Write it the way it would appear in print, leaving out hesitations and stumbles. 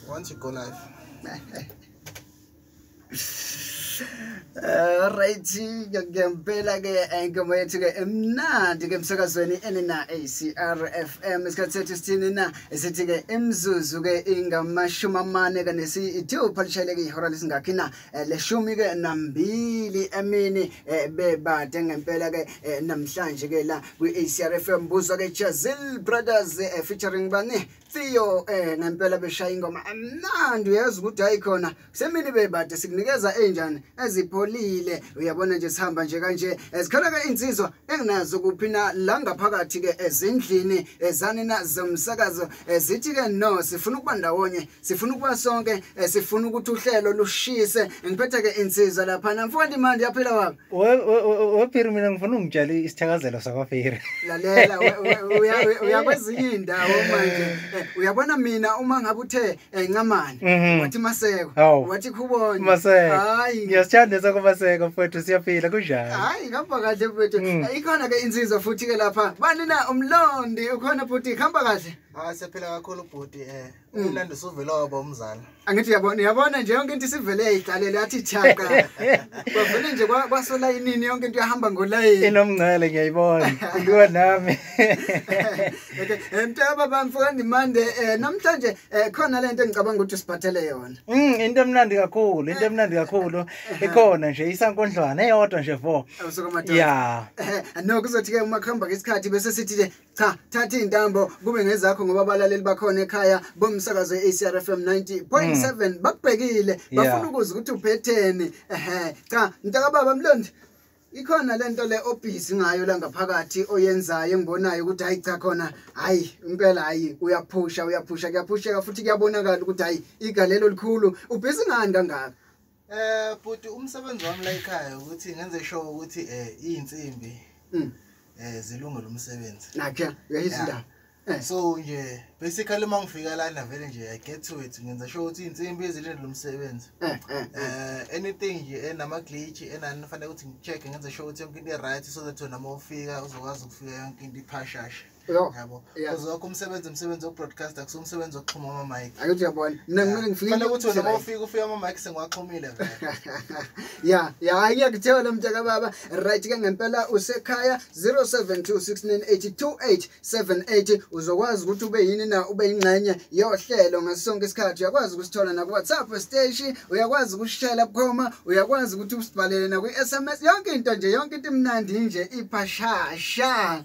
once you go live. Right, ngempela ke ingoma yethu ke emnandi ke emsakazweni enina ACRFM isikhathi sethu sithini na esithi ke imzuzu ke ingamashumi amane ke nesi-2 phalishele ke ihora lesingakhi na leshumi ke nambili emini bebade ngempela ke namhlanje ke la kwi-ACRFM buzwa ke Jazil Brothers featuring bani Theo ngempela beshaya ingoma amnandi uyazi ukuthi ayikhona semini bebade sikunikeza enjani ezipholile uyabona nje sihamba nje kanje ezikhona ke insizwa enginazo kuphina la ngaphakathi ke ezindlini ezanina zomsakazo zithi ke no sifuna ukuba ndawonye sifuna ukuba sonke sifuna ukuthi uhlelo lushise ngiphethe ke insizwa lapha namfowandi manje yaphela wapi wephiri mina ngifuna ungitshela isithakazelo sakwaphiri lalela uyakwezinye indawo manje uyabona mina uma ngabe uthe ncamani wathi maseko wathi khubona maseko hayi ngiyasithanda kumaseko mfowethu siyaphila kunjani hayi ngapha kahle mfowethu ikhona ke insizwa futhi ke lapha bani na umlondi ukhona futhi khamba kahle Siyaphila kakhulu bhuti umlando usuvela waba umzala. Angithi yabona nje yonke into isivele yayidlalela yathi thaka. Kwavele nje kwasola inini yonke into yahamba ngolayini. Inomncele ngiyayibona. Kuwa nami. Okay, mntaba bamfukani mande namhlanje khona lento engicabanga ukuthi siphathele yona. Into emnandi kakhulu, ikhona nje isankondlwana eyodwa nje vo. Yeah. No kuzothi ke uma khamba ngesikhathi bese sithi cha thatha intambo kube ngezakho ngoba abalaleli bakhona ekhaya bomsakazo ACRFM 90.7 bakubhekile bafuna ukuzwa ukuthi uphetheni cha mntaka baba Mlondi ikhona lento le obhizi ngayo la ngaphakathi oyenzayo engibonayo ukuthi hayi cha khona hayi impela hayi uyaphusha kuyaphusheka futhi kuyabonakala ukuthi hayi igalelo likhulu ubhizi ngani kangaka Bhuti umsebenzi wami la ekhaya ukuthi ngenze sure ukuthi izinsimbi zilungele umsebenzi nakhe uyayizindaba so nje basically mangifika lana vele nje I get to it ngenza sure ukuthi insimbi ezilindele umsebenzi anything nje enama glitch enanifanele ukuthi ngicheck ngenza sure ukuthi yonke into right so that wena mawufika uzokwazi ukufika yonke into iphashasha yabo uzokho umsebenzi wokubroadcast akusumsebenzi wokuxhuma ama mic akuthi uyabona mina kumele ngifike fanele ukuthi wena mawufika ama mic sengiwaxhumile vele ngiyakuthola mntaka baba right ke ngempela usekhaya 0726982878 uzokwazi ukuthi ube yini na ube ingxenye yohlelo ngasonke isikhathi uyakwazi ukusithola na ku WhatsApp station uyakwazi ukushela bukhoma uyakwazi ukuthi usibhalele na ku SMS yonke into imnandi nje iphashasha